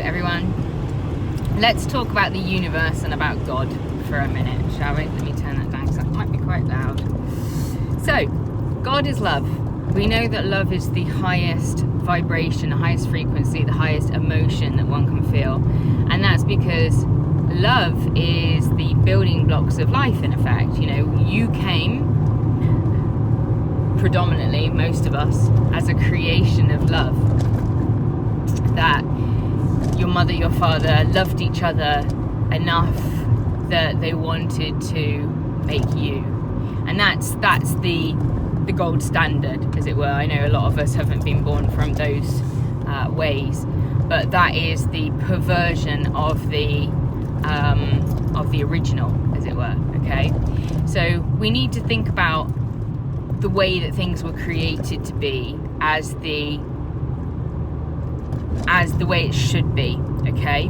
everyone. Let's talk about the universe and about God for a minute, shall we? Let me turn that down because that might be quite loud. So, God is love. We know that love is the highest vibration, the highest frequency, the highest emotion that one can feel. And that's because love is the building blocks of life, in effect. You know, you came, predominantly, most of us, as a creation of love. That your mother, your father loved each other enough that they wanted to make you. And that's the gold standard, as it were. I know a lot of us haven't been born from those ways, but that is the perversion of the original, as it were. Okay, so we need to think about the way that things were created to be as the way it should be. Okay,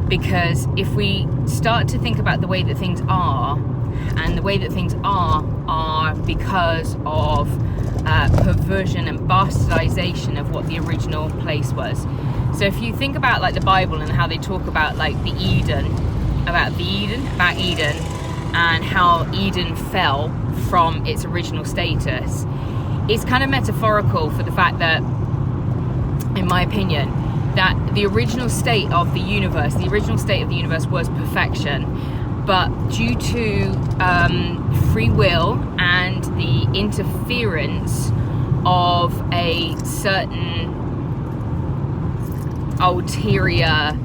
because if we start to think about the way that things are, and the way that things are because of perversion and bastardization of what the original place was. So if you think about like the Bible and how they talk about like Eden, and how Eden fell from its original status, it's kind of metaphorical for the fact that, in my opinion, that the original state of the universe was perfection, but due to free will and the interference of a certain ulterior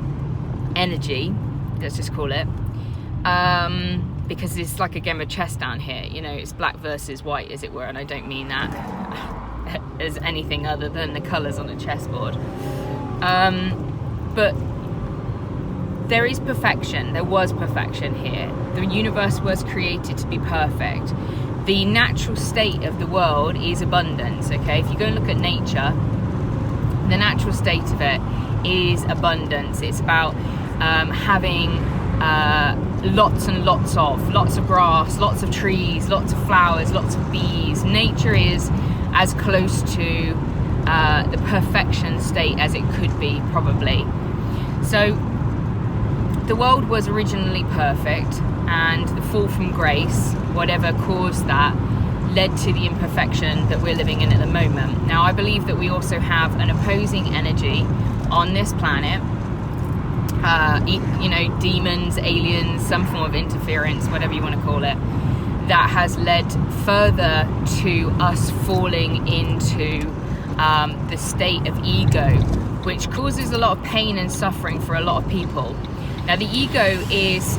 energy, let's just call it, because it's like a game of chess down here, you know, it's black versus white, as it were, and I don't mean that as anything other than the colours on a chessboard. But there is perfection. There was perfection here. The universe was created to be perfect. The natural state of the world is abundance, okay? If you go and look at nature, the natural state of it is abundance. It's about having lots and lots of grass, lots of trees, lots of flowers, lots of bees. Nature is as close to the perfection state as it could be, probably. So the world was originally perfect, and the fall from grace, whatever caused that, led to the imperfection that we're living in at the moment. Now, I believe that we also have an opposing energy on this planet, you know, demons, aliens, some form of interference, whatever you want to call it, that has led further to us falling into the state of ego, which causes a lot of pain and suffering for a lot of people. Now, the ego is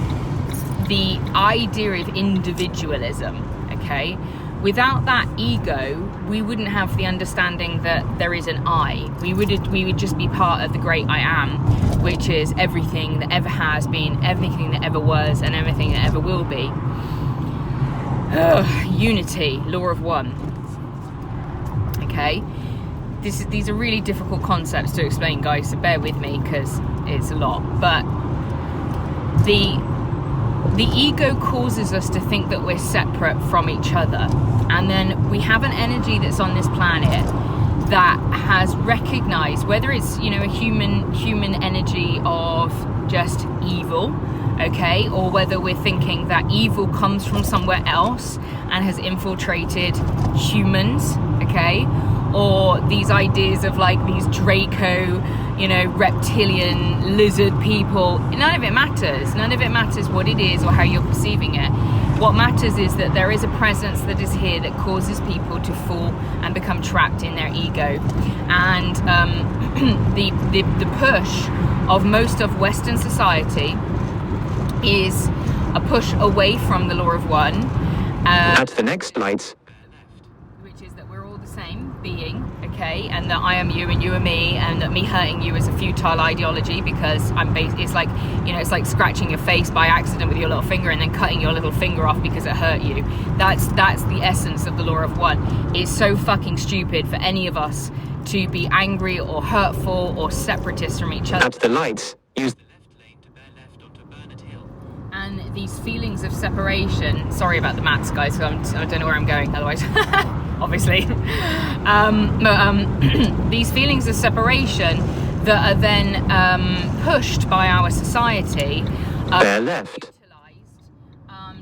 the idea of individualism, okay? Without that ego, we wouldn't have the understanding that there is an I. We would just be part of the great I am, which is everything that ever has been, everything that ever was, and everything that ever will be. Unity, law of one. Okay? These are really difficult concepts to explain, guys, so bear with me because it's a lot. But the ego causes us to think that we're separate from each other, and then we have an energy that's on this planet that has recognized, whether it's, you know, a human energy of just evil, okay, or whether we're thinking that evil comes from somewhere else and has infiltrated humans, okay, or these ideas of like these Draco, you know, reptilian lizard people. None of it matters what it is or how you're perceiving it. What matters is that there is a presence that is here that causes people to fall and become trapped in their ego. And the push of most of Western society is a push away from the law of one. At the next lights. Which is that we're all the same being, okay, and that I am you and you are me, and that me hurting you is a futile ideology because it's like, you know, it's like scratching your face by accident with your little finger and then cutting your little finger off because it hurt you. That's the essence of the law of one. It's so fucking stupid for any of us to be angry or hurtful or separatist from each other. At the lights, use the left lane to bear left onto Burnett Hill. And these feelings of separation, sorry about the maths, guys, I don't know where I'm going otherwise. Obviously. These feelings of separation that are then pushed by our society. Bear left.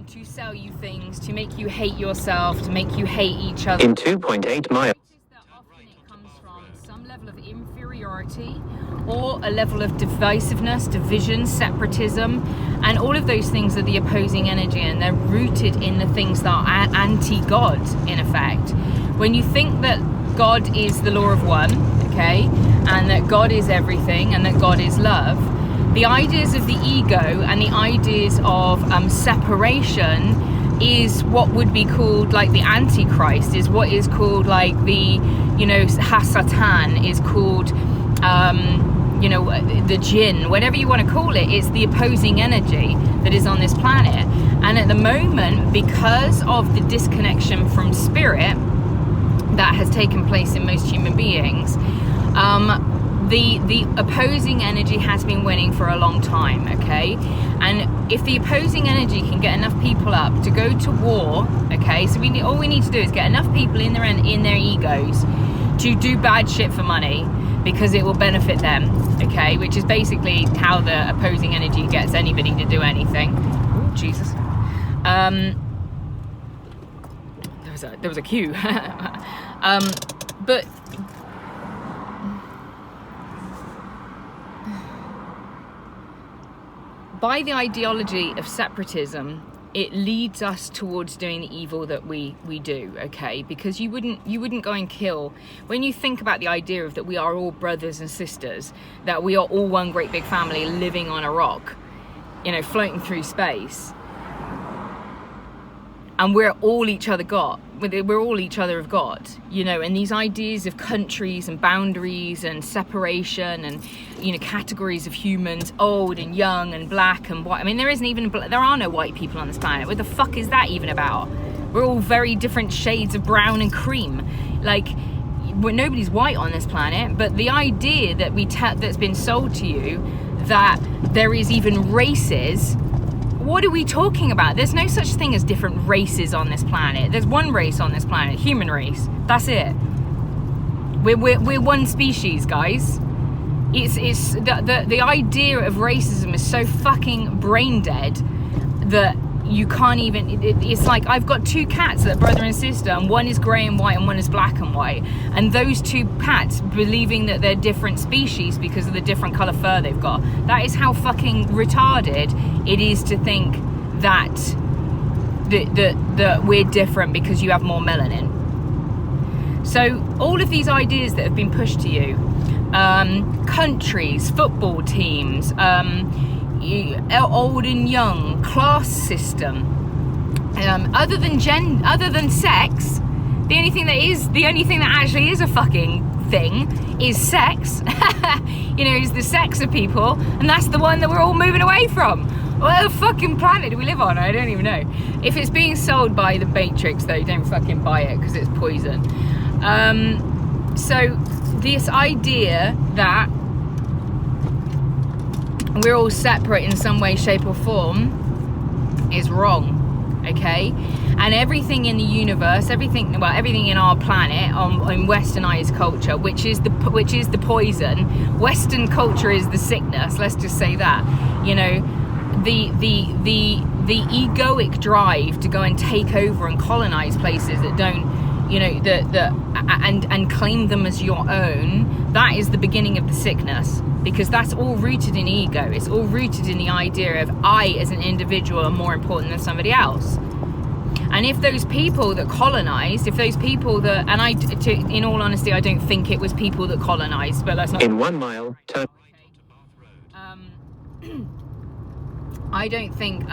To sell you things, to make you hate yourself, to make you hate each other. In 2.8 miles. That often it comes from some level of inferiority or a level of divisiveness, division, separatism, and all of those things are the opposing energy, and they're rooted in the things that are anti-God, in effect. When you think that God is the law of one, okay, and that God is everything, and that God is love, the ideas of the ego and the ideas of separation is what would be called like the Antichrist, is what is called like the, Hasatan, is called, the jinn, whatever you want to call it. It's the opposing energy that is on this planet. And at the moment, because of the disconnection from spirit that has taken place in most human beings, the opposing energy has been winning for a long time, okay? And if the opposing energy can get enough people up to go to war, okay, so all we need to do is get enough people in their egos to do bad shit for money, because it will benefit them, okay? Which is basically how the opposing energy gets anybody to do anything. Ooh, Jesus. There was a cue. But by the ideology of separatism, it leads us towards doing the evil that we do, okay? Because you wouldn't go and kill. When you think about the idea of that we are all brothers and sisters, that we are all one great big family living on a rock, floating through space, and we're all each other God. We're all each other of God, and these ideas of countries and boundaries and separation and, categories of humans, old and young and black and white. I mean, there are no white people on this planet. What the fuck is that even about? We're all very different shades of brown and cream. Like, nobody's white on this planet, but the idea that that's been sold to you that there is even races. What are we talking about? There's no such thing as different races on this planet. There's one race on this planet, human race. That's it. We're one species, guys. It's the idea of racism is so fucking brain dead that you can't even. It's like I've got two cats that are brother and sister, and one is grey and white, and one is black and white. And those two cats believing that they're different species because of the different colour fur they've got. That is how fucking retarded it is to think that that we're different because you have more melanin. So all of these ideas that have been pushed to you, countries, football teams, old and young, class system, other than sex, the only thing that actually is a fucking thing is sex. Is the sex of people, and that's the one that we're all moving away from. What the fucking planet do we live on? I don't even know. If it's being sold by the Matrix, though, don't fucking buy it because it's poison. So this idea that we're all separate in some way, shape or form is wrong, okay? And everything in the universe, everything in our planet, in westernized culture, which is the poison. Western culture is the sickness. Let's just say that. The egoic drive to go and take over and colonize places that don't, and claim them as your own. That is the beginning of the sickness, because that's all rooted in ego. It's all rooted in the idea of I as an individual are more important than somebody else. And if those people that colonized, in all honesty, I don't think it was people that colonized, but that's not. In 1 mile, turn. I don't think,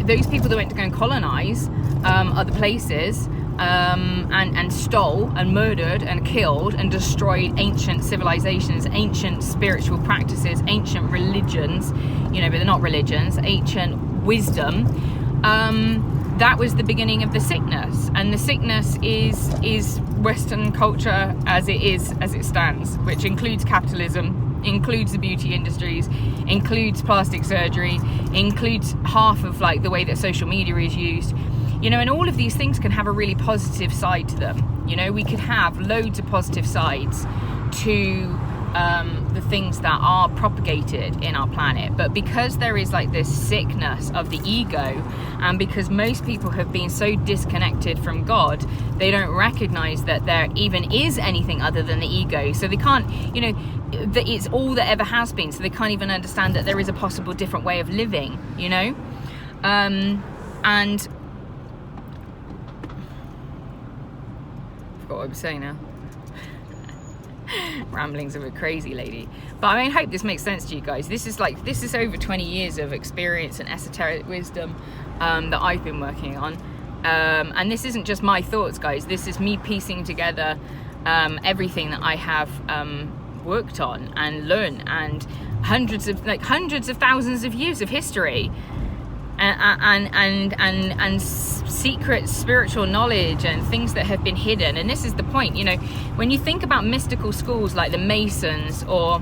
those people that went to go and colonize other places and stole and murdered and killed and destroyed ancient civilizations, ancient spiritual practices, ancient religions, but they're not religions, ancient wisdom. That was the beginning of the sickness, and the sickness is Western culture as it stands, which includes capitalism, includes the beauty industries, includes plastic surgery, includes half of like the way that social media is used, and all of these things can have a really positive side to them. We could have loads of positive sides to things that are propagated in our planet. But because there is like this sickness of the ego, and because most people have been so disconnected from God, they don't recognize that there even is anything other than the ego. So they can't, that it's all that ever has been. So they can't even understand that there is a possible different way of living, and I forgot what I was saying now. Ramblings of a crazy lady. But I hope this makes sense to you guys. This is over 20 years of experience and esoteric wisdom that I've been working on, and this isn't just my thoughts, guys. This is me piecing together everything that I have worked on and learned, and hundreds of thousands of years of history, and secret spiritual knowledge and things that have been hidden. And this is the point, when you think about mystical schools like the Masons or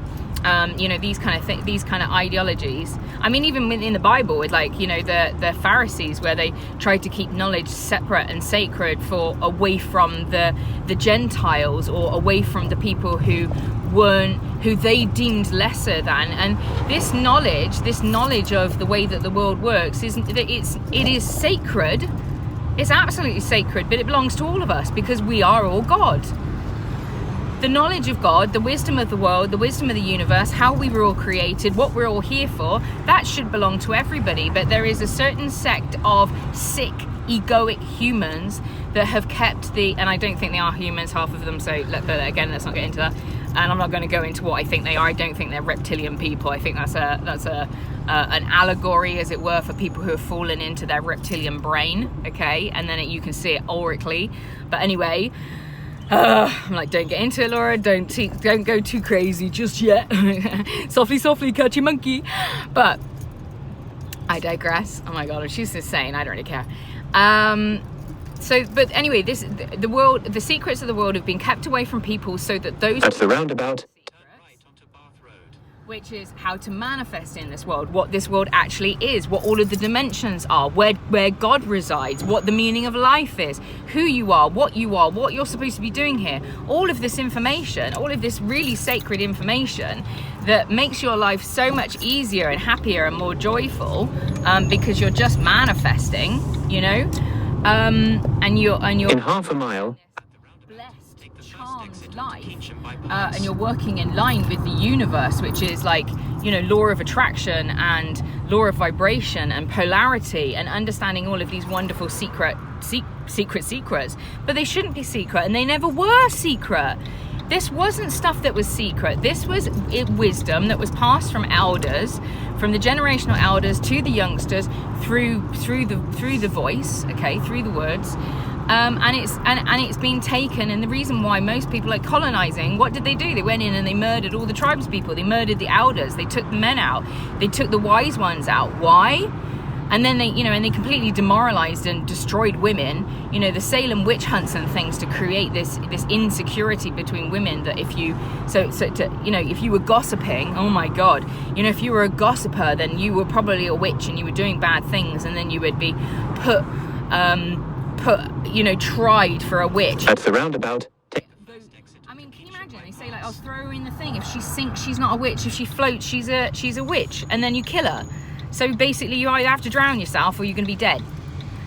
these kind of ideologies. I mean, even within the Bible, with the Pharisees, where they tried to keep knowledge separate and sacred away from the Gentiles, or away from the people who they deemed lesser than. And this knowledge of the way that the world works it is sacred. It's absolutely sacred, but it belongs to all of us because we are all God. The knowledge of God, the wisdom of the world, the wisdom of the universe, how we were all created, what we're all here for, that should belong to everybody. But there is a certain sect of sick, egoic humans that have kept and I don't think they are humans, half of them, so let's not get into that. And I'm not going to go into what I think they are. I don't think they're reptilian people. I think that's an allegory, as it were, for people who have fallen into their reptilian brain, okay? And then you can see it aurically. But anyway, I'm like, don't get into it, Laura. Don't go too crazy just yet. Softly, catch your monkey. But I digress. Oh my God, she's insane. I don't really care. But anyway, the secrets of the world have been kept away from people so that those. That's the roundabout. Which is how to manifest in this world, what this world actually is, what all of the dimensions are, where God resides, what the meaning of life is, who you are, what you're supposed to be doing here. All of this information, all of this really sacred information that makes your life so much easier and happier and more joyful, because you're just manifesting, and you're In half a mile. life, and you're working in line with the universe, which is law of attraction and law of vibration and polarity, and understanding all of these wonderful secrets. But they shouldn't be secret, and they never were secret. This wasn't stuff that was secret. This was wisdom that was passed from elders, from the generational elders to the youngsters, through the voice, okay, through the words. And it's been taken, and the reason why most people are colonizing, what did they do? They went in and they murdered all the tribespeople. They murdered the elders. They took the men out. They took the wise ones out. Why? And then they completely demoralized and destroyed women. The Salem witch hunts and things to create this insecurity between women, that if you were gossiping, oh my God, if you were a gossiper, then you were probably a witch and you were doing bad things, and then you would be put tried for a witch. That's the roundabout. I mean, can you imagine? They say I'll throw her in the thing. If she sinks, she's not a witch. If she floats, she's a witch, and then you kill her. So basically, you either have to drown yourself or you're going to be dead.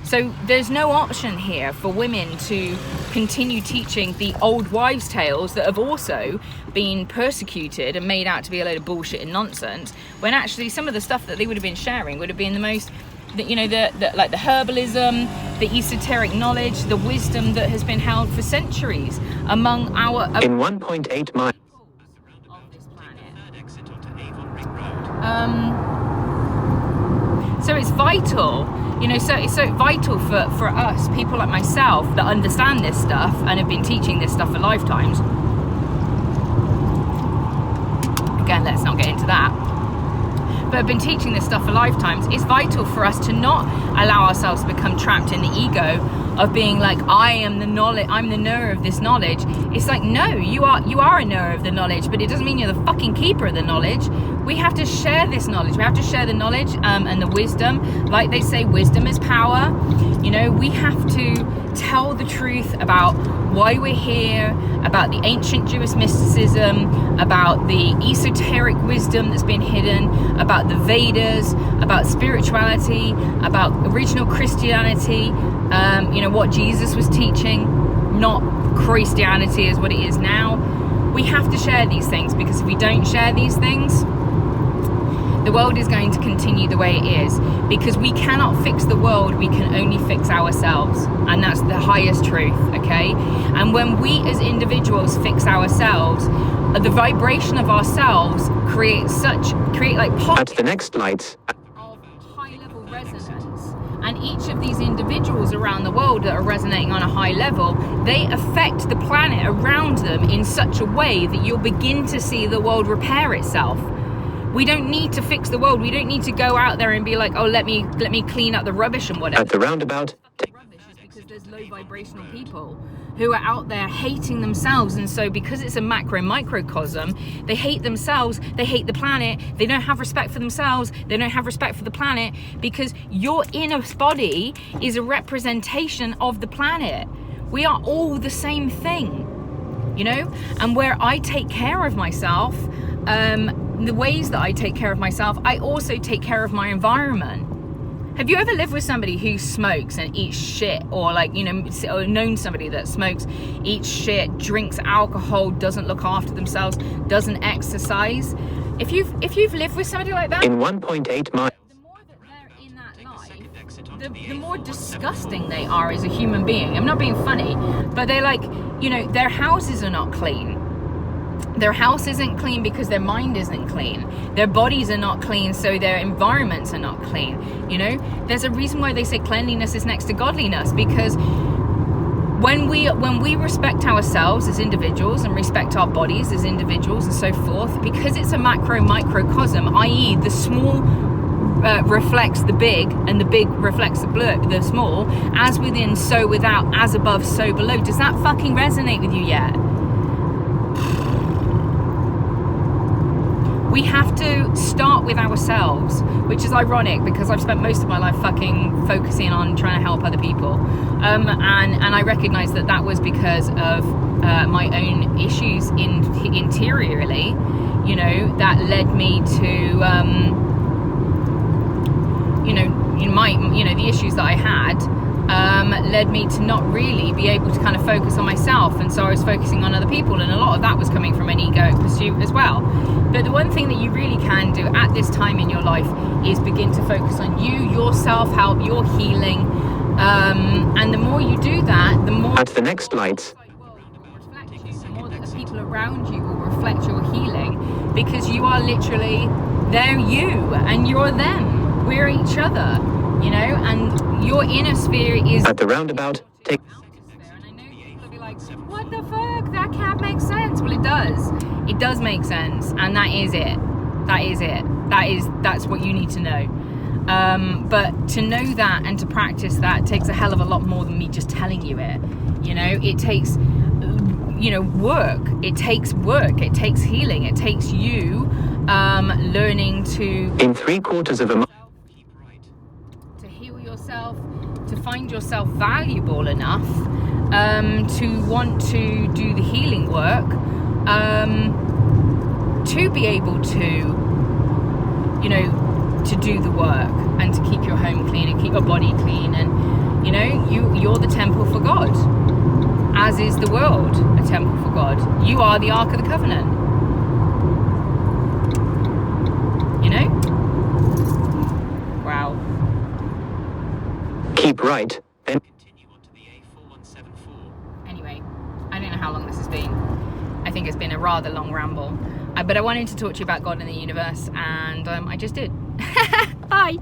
So there's no option here for women to continue teaching the old wives' tales that have also been persecuted and made out to be a load of bullshit and nonsense, when actually some of the stuff that they would have been sharing would have been the most, the herbalism, the esoteric knowledge, the wisdom that has been held for centuries among our In 1.8 miles. of this planet. So it's vital, so it's so vital for us, people like myself, that understand this stuff and have been teaching this stuff for lifetimes. Again, let's not get into that. But have been teaching this stuff for lifetimes. It's vital for us to not allow ourselves to become trapped in the ego of being like, I am the knowledge, I'm the knower of this knowledge. It's like, no, you are a knower of the knowledge, but it doesn't mean you're the fucking keeper of the knowledge. We have to share this knowledge. We have to share the knowledge and the wisdom. Like they say, wisdom is power. We have to tell the truth about why we're here, about the ancient Jewish mysticism, about the esoteric wisdom that's been hidden, about the Vedas, about spirituality, about original Christianity, what Jesus was teaching, not Christianity as what it is now. We have to share these things, because if we don't share these things, the world is going to continue the way it is, because we cannot fix the world, we can only fix ourselves, and that's the highest truth, okay? And when we as individuals fix ourselves, the vibration of ourselves create like pockets At the next lights. of high level resonance, and each of these individuals around the world that are resonating on a high level, they affect the planet around them in such a way that you'll begin to see the world repair itself. We don't need to fix the world. We don't need to go out there and be like, oh, let me clean up the rubbish and whatever. At the roundabout. Rubbish is because there's low vibrational people who are out there hating themselves, and so because it's a microcosm, they hate themselves, they hate the planet, they don't have respect for themselves, they don't have respect for the planet, because your inner body is a representation of the planet. We are all the same thing, and where I take care of myself, the ways that I take care of myself, I also take care of my environment. Have you ever lived with somebody who smokes and eats shit, or or known somebody that smokes, eats shit, drinks alcohol, doesn't look after themselves, doesn't exercise? If you've lived with somebody like that, In 1.8 miles. the more that they're in that life, the more disgusting they are as a human being. I'm not being funny, but they're like, their houses are not clean. Their house isn't clean because their mind isn't clean. Their bodies are not clean, so their environments are not clean. There's a reason why they say cleanliness is next to godliness, because when we respect ourselves as individuals and respect our bodies as individuals and so forth, because it's a microcosm, i.e. the small reflects the big, and the big reflects the small, as within, so without, as above, so below. Does that fucking resonate with you yet? We have to start with ourselves, which is ironic because I've spent most of my life fucking focusing on trying to help other people. And I recognize that was because of my own issues interiorly, that led me to, the issues that I had led me to not really be able to kind of focus on myself, and so I was focusing on other people, and a lot of that was coming from an egoic pursuit as well. But the one thing that you really can do at this time in your life is begin to focus on you, your self-help, your healing, and the more you do that, the more At the next lights. the more that the people around you will reflect your healing, because you are literally, they're you and you're them, we're each other, and your inner sphere is At the roundabout. Take. and I know people will be like, what the fuck, that can't make sense. Well, it does make sense, and that is it, that's what you need to know. But to know that and to practice that takes a hell of a lot more than me just telling you it. It takes work, it takes healing, it takes you learning to In 3/4 of a mile. to heal yourself, to find yourself valuable enough to want to do the healing work, to be able to do the work, and to keep your home clean and keep your body clean, and you're the temple for God, as is the world a temple for God. You are the Ark of the Covenant. Wow. Keep right. Then. Continue onto the A4174. Anyway, I don't know how long this has been. I think it's been a rather long ramble. But I wanted to talk to you about God and the universe, and I just did. Bye.